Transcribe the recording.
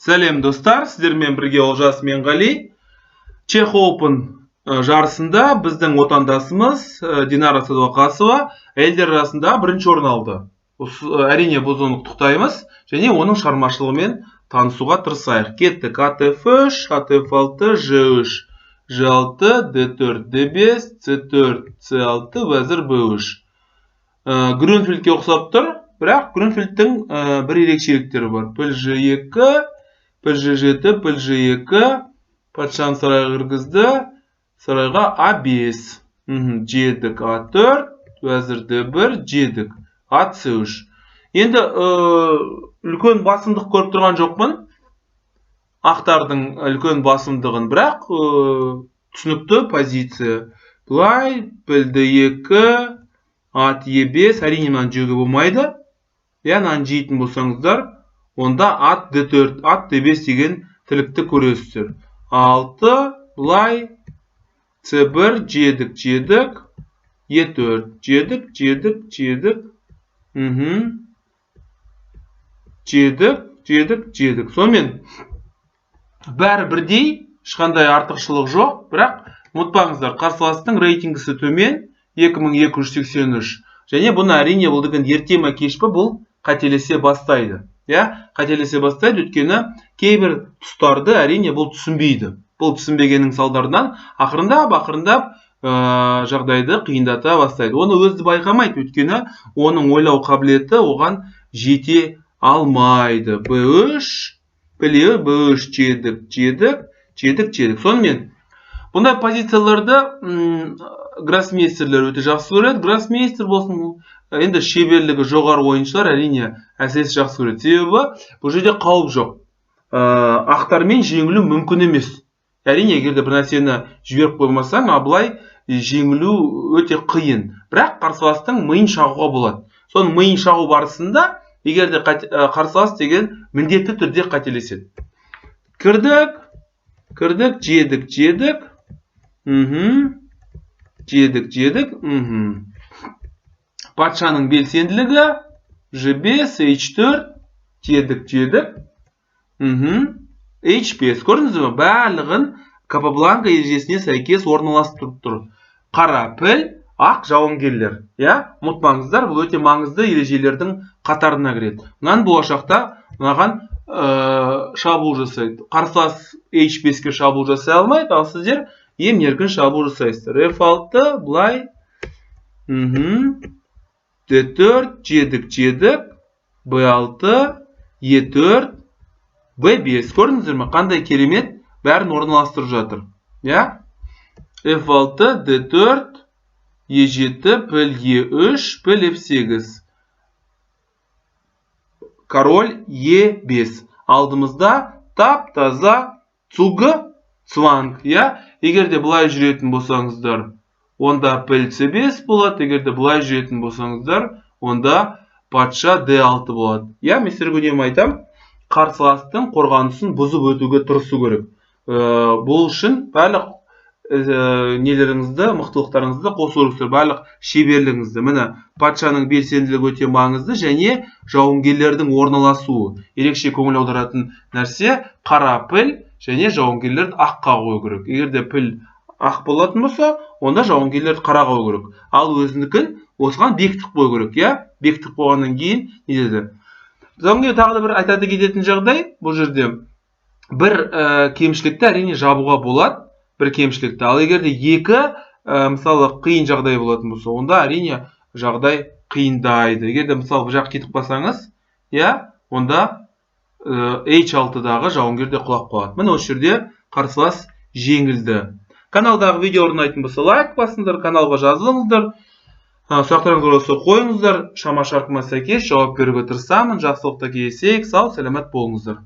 Сәлем достар, сіздермен бірге Олжас мен Ғали. Чех Open жарысында біздің отандасымыз Динара Садуақасова әйелдер арасында бірінші орын алды. Әрине біз оны құттықтаймыз және оның шығармашылығымен танысуға тырысайық. Кеттік. АТФ3, АТФ6, Ж3, Ж6, Д4, Д5, С4, С6, Вәзір Б3. Грюнфельдке ұқсап тұр, бірақ Грюнфельдтің бір ерекшеліктері бар. Піл Ж2, піл Ж7, піл Ж2, патшаны сарайға кіргізді, сарайға А5, жедік А4, Вәзір Д1, жедік АС3. Енді үлкен басымдық көріп тұрған жоқпын, ақтардың үлкен басымдығын, бірақ түсінікті позиция. Бұлай, піл Д2, ат Е5, әрине мынаны жеуге болмайды. Яғни жейтін болсаңыздар, онда ат Д4, ат Д5 деген тілікті көресіздер. 6, бұлай, С1, жедік, жедік, Е4, жедік, жедік, жедік, жедік, жедік, жедік. Сонымен бәрі бірдей, ешқандай артықшылық жоқ, бірақ ұмытпаңыздар, қарсыластың рейтингісі төмен 2283. Және бұны әрине бұл деген ерте ме кеш пе бұл қателесе бастайды. Қателесе бастайды, өйткені кейбір тұстарды әрине бұл түсінбейді. Бұл түсінбегеннің салдарынан ақырындап жағдайды қиындата бастайды. Оны өзі байқамайды, өйткені оның ойлау қабілеті оған жете алмайды. Б3, піле, Б3, жедік, жедік, жедік, жедік. Сонымен бұндай позицияларды гроссмейстерлер өте жақсы көреді. Гроссмейстер болсын, енді шеберлігі жоғары ойыншылар әрине әсіресе жақсы көреді. Себебі бұл жерде қауіп жоқ. Ақтармен жеңілу мүмкін емес. Әрине, егерде бір нәрсені жіберіп қоймасаң, абылай жеңілу өте қиын. Бірақ қарсыластың миын шағуға болады. Соның миын шағу барысында, егерде қарсылас деген міндетті түрде қателеседі. Кірдік, кірдік, жедік, жедік, жедік, жедік, патшаның белсенділігі, Ж5, H4, жедік, жедік, H5. Көрдіңіз бе? Барлығын Капабланка ережесіне сәйкес орналастырып тұр. Қара піл, ақ жауынгерлер. Ұмытпаңыздар, бұл өте маңызды ережелердің қатарына кіреді. Мұнан болашақта мынаған шабуыл жасайды. Қарсылас H5-ке шабуыл жасай алмайды, ал сіздер ем еркін шабуыл жасайсыздар. F6, бұлай, D4, жедік, жедік, B6, E4, B5. Көрдіңіздер ме? Қандай керемет бәрін орналастырып жатыр. F6, D4, E7, піл E3, піл F8. Король E5. Алдымызда тап-таза цугы цванг. Егерде бұлай жүретін болсаңыздар, онда піл C5 болады. Егерде бұлай жүретін болсаңыздар, онда патша D6 болады. Мен сіздерге үнемі айтам, қарсыластың қорғанысын бұзып өтуге тырысу керек. Бұл үшін барлық нелеріңізді, мықтылықтарыңызды қосу керексіздер, барлық шеберлігіңізді. Міне, патшаның белсенділігі өте маңызды және жауынгерлердің орналасуы. Ерекше көңіл аударатын нәрсе қара піл және жауынгерлерді аққа қою керек. Егерде піл ақ болатын болса, онда жауынгерлерді қара қою керек. Ал өзінікін осыған бекітіп қою керек. Бекітіп қойғаннан кейін не деді? Соңғы тағы да бір айтады кететін жағдай, бұл жерде бір кемшілікті әрине жабуға болады, бір кемшілікті. Ал егерде екі мысалы қиын жағдай болатын болса, онда әрине жағдай қиындайды. Егерде мысалы бұл жақ кетіп қалсаңыз, онда H6-дағы жауынгерде құлап қалады. Міне осы жерде қарсылас жеңілді. Каналдағы видео орнайтын болса лайк басыңыздар, каналға жазылыңыздар. Сұрақтарыңыз болса қойыңыздар. Шама шарқыма сәйкес жауап беруге тырысамын. Жақсылықта кездесейік. Сау, сәлемет болыңыздар.